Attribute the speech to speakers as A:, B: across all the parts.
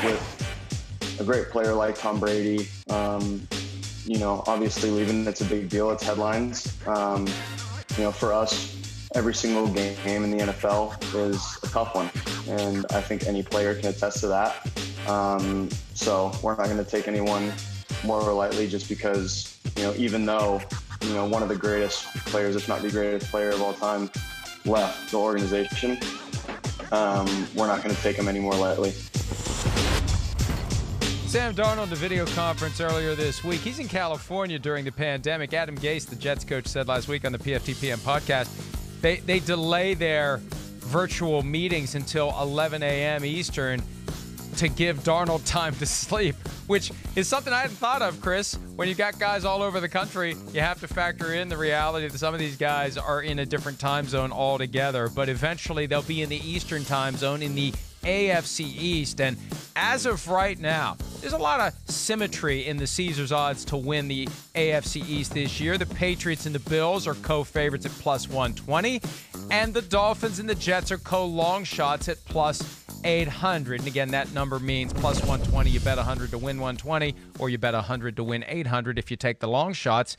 A: with a great player like Tom Brady, obviously leaving, it's a big deal. It's headlines. For us, every single game in the NFL is a tough one. And I think any player can attest to that. So we're not going to take anyone more lightly just because, even though, one of the greatest players, if not the greatest player of all time, left the organization, we're not going to take him any more lightly.
B: Sam Darnold, the video conference earlier this week. He's in California during the pandemic. Adam Gase, the Jets coach, said last week on the PFTPM podcast, they delay their virtual meetings until 11 a.m. Eastern to give Darnold time to sleep, which is something I hadn't thought of, Chris. When you got guys all over the country, you have to factor in the reality that some of these guys are in a different time zone altogether, but eventually they'll be in the Eastern time zone in the AFC East. And as of right now, there's a lot of symmetry in the Caesars odds to win the AFC East this year. The Patriots and the Bills are co-favorites at plus 120, and the Dolphins and the Jets are co-long shots at plus 800. And again, that number means plus 120, you bet 100 to win 120, or you bet 100 to win 800 if you take the long shots.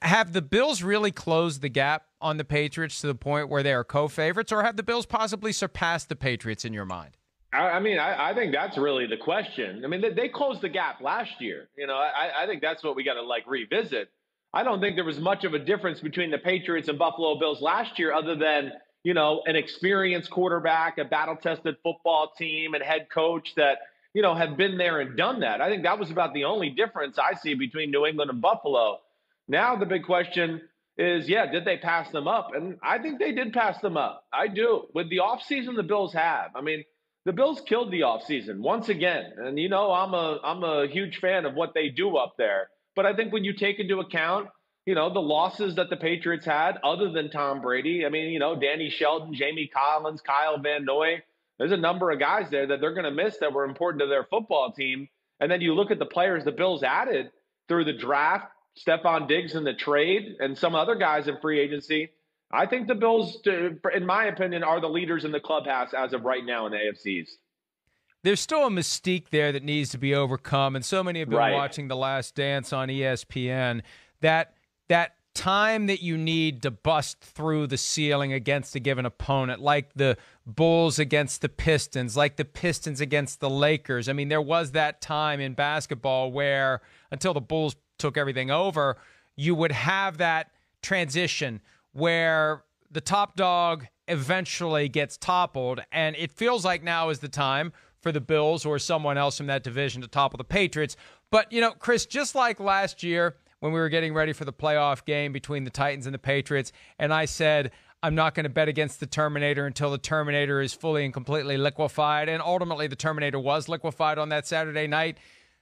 B: Have the Bills really closed the gap on the Patriots to the point where they are co-favorites, or have the Bills possibly surpassed the Patriots in your mind?
C: I think that's really the question. They closed the gap last year. I think that's what we got to revisit. I don't think there was much of a difference between the Patriots and Buffalo Bills last year other than, an experienced quarterback, a battle-tested football team, and head coach that, have been there and done that. I think that was about the only difference I see between New England and Buffalo. Now the big question is, did they pass them up? And I think they did pass them up. I do. With the offseason the Bills have. The Bills killed the offseason once again. And, I'm a huge fan of what they do up there. But I think when you take into account, the losses that the Patriots had other than Tom Brady, Danny Shelton, Jamie Collins, Kyle Van Noy, there's a number of guys there that they're going to miss that were important to their football team. And then you look at the players the Bills added through the draft, Stephon Diggs in the trade, and some other guys in free agency. I think the Bills, in my opinion, are the leaders in the clubhouse as of right now in the AFC East.
B: There's still a mystique there that needs to be overcome, and so many have been watching The Last Dance on ESPN, that time that you need to bust through the ceiling against a given opponent, like the Bulls against the Pistons, like the Pistons against the Lakers. There was that time in basketball where, until the Bulls took everything over, you would have that transition where the top dog eventually gets toppled, and it feels like now is the time for the Bills or someone else from that division to topple the Patriots. But, Chris, just like last year when we were getting ready for the playoff game between the Titans and the Patriots, and I said, I'm not going to bet against the Terminator until the Terminator is fully and completely liquefied, and ultimately the Terminator was liquefied on that Saturday night.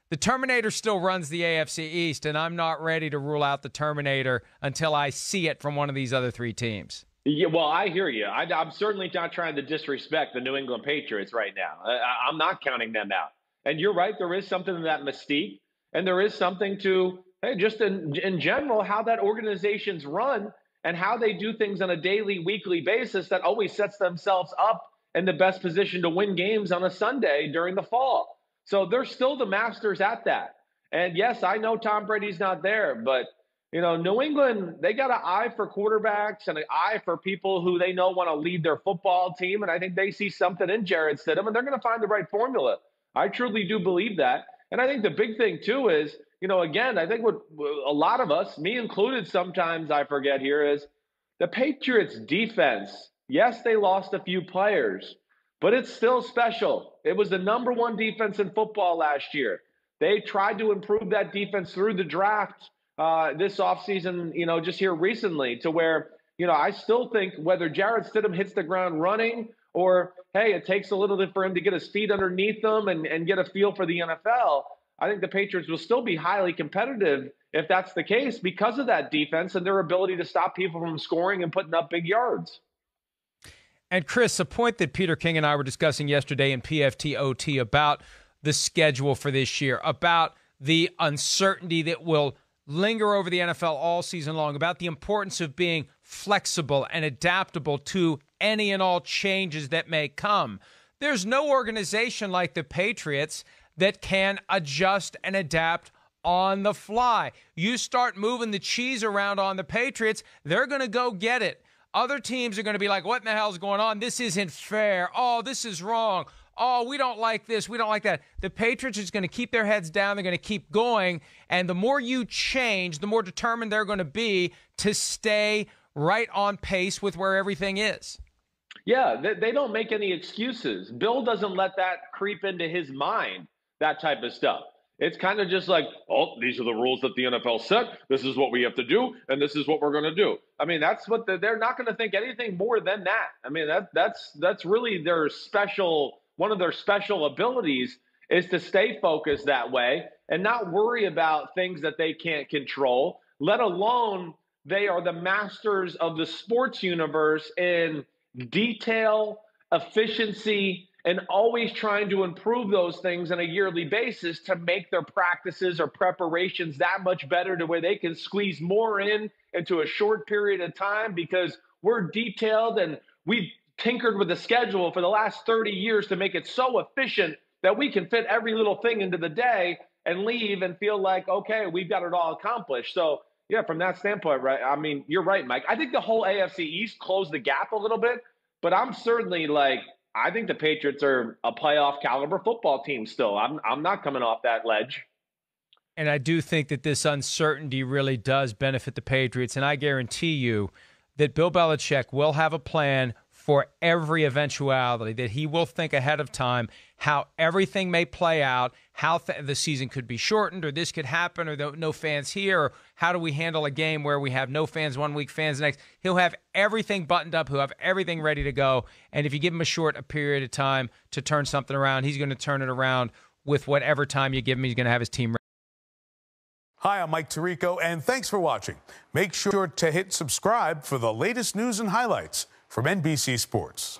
B: The Terminator still runs the AFC East, and I'm not ready to rule out the Terminator until I see it from one of these other three teams.
C: Yeah, well, I hear you. I'm certainly not trying to disrespect the New England Patriots right now. I'm not counting them out. And you're right, there is something to that mystique, and there is something to, just in general, how that organization's run and how they do things on a daily, weekly basis that always sets themselves up in the best position to win games on a Sunday during the fall. So they're still the masters at that. And yes, I know Tom Brady's not there, but New England, they got an eye for quarterbacks and an eye for people who they know want to lead their football team. And I think they see something in Jarrett Stidham, and they're going to find the right formula. I truly do believe that. And I think the big thing, too, is, again, I think what a lot of us, me included, sometimes I forget here is the Patriots defense. Yes, they lost a few players, but it's still special. It was the number one defense in football last year. They tried to improve that defense through the draft this offseason, just here recently, to where, I still think whether Jarrett Stidham hits the ground running or, hey, it takes a little bit for him to get his feet underneath him and get a feel for the NFL, I think the Patriots will still be highly competitive if that's the case because of that defense and their ability to stop people from scoring and putting up big yards.
B: And, Chris, a point that Peter King and I were discussing yesterday in PFTOT about the schedule for this year, about the uncertainty that will linger over the NFL all season long, about the importance of being flexible and adaptable to any and all changes that may come. There's no organization like the Patriots that can adjust and adapt on the fly. You start moving the cheese around on the Patriots, they're going to go get it. Other teams are going to be like, what in the hell is going on? This isn't fair. Oh, this is wrong. Oh, we don't like this. We don't like that. The Patriots are just going to keep their heads down. They're going to keep going. And the more you change, the more determined they're going to be to stay right on pace with where everything is.
C: Yeah, they don't make any excuses. Bill doesn't let that creep into his mind, that type of stuff. It's kind of just like, oh, these are the rules that the NFL set. This is what we have to do, and this is what we're going to do. I mean, that's what they're not going to think anything more than that. I mean, that's really their special, one of their special abilities is to stay focused that way and not worry about things that they can't control, let alone they are the masters of the sports universe in detail, efficiency, and always trying to improve those things on a yearly basis to make their practices or preparations that much better to where they can squeeze more into a short period of time because we're detailed and we've tinkered with the schedule for the last 30 years to make it so efficient that we can fit every little thing into the day and leave and feel like, okay, we've got it all accomplished. So, yeah, from that standpoint, right, I mean, you're right, Mike. I think the whole AFC East closed the gap a little bit, but I'm certainly like, I think the Patriots are a playoff caliber football team still. I'm not coming off that ledge.
B: And I do think that this uncertainty really does benefit the Patriots, and I guarantee you that Bill Belichick will have a plan for every eventuality, that he will think ahead of time how everything may play out, how the season could be shortened, or this could happen, or no fans here, or how do we handle a game where we have no fans one week, fans the next. He'll have everything buttoned up. He'll have everything ready to go. And if you give him a period of time to turn something around, he's going to turn it around with whatever time you give him. He's going to have his team ready.
D: Hi, I'm Mike Tirico, and thanks for watching. Make sure to hit subscribe for the latest news and highlights from NBC Sports.